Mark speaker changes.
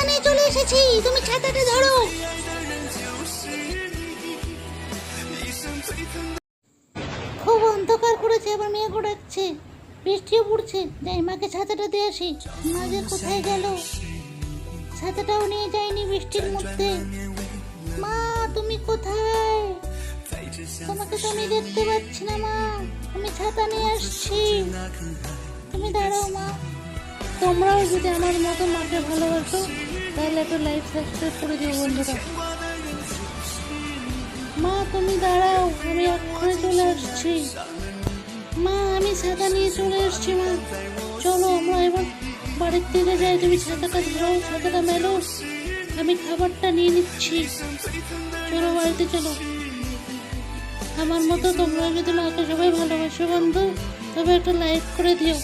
Speaker 1: ছাতা নিয়ে চলে এসেছি, তুমি ছাতাটা ধরো। খুব অন্ধকার করেছে, আবার মেয়ে ডাকছে, বৃষ্টিও পড়ছে। যাই মাকে ছাতাটা দিয়ে আসি। মা যে কোথায় গেল, ছাতাটাও নিয়ে যায়নি বৃষ্টির মধ্যে। মা তুমি কোথায়? তোমাকে তো আমি দেখতে পাচ্ছি না মা, আমি ছাতা নিয়ে আসছি, তুমি দাঁড়াও মা। তোমরাও যদি আমার মতো মাকে ভালোবাসো তাহলে একটা লাইফ সাবস্ক্রাইব করে দিও বন্ধুরা। মা তুমি দাঁড়াও, আমি এক্ষুনি চলে আসছি। মা আমি ছাতা নিয়ে চলে এসছি মা, চলো আমরা এবার বাড়ির দিকে যাই। তুমি ছাতাটা ধরো, ছাতাটা মেলো, আমি খাবারটা নিয়ে নিচ্ছি। চলো বাড়িতে চলো। আমার মতো তোমরা যদি মাকে সবাই ভালোবাসো বন্ধু, তবে একটা লাইক করে দিও।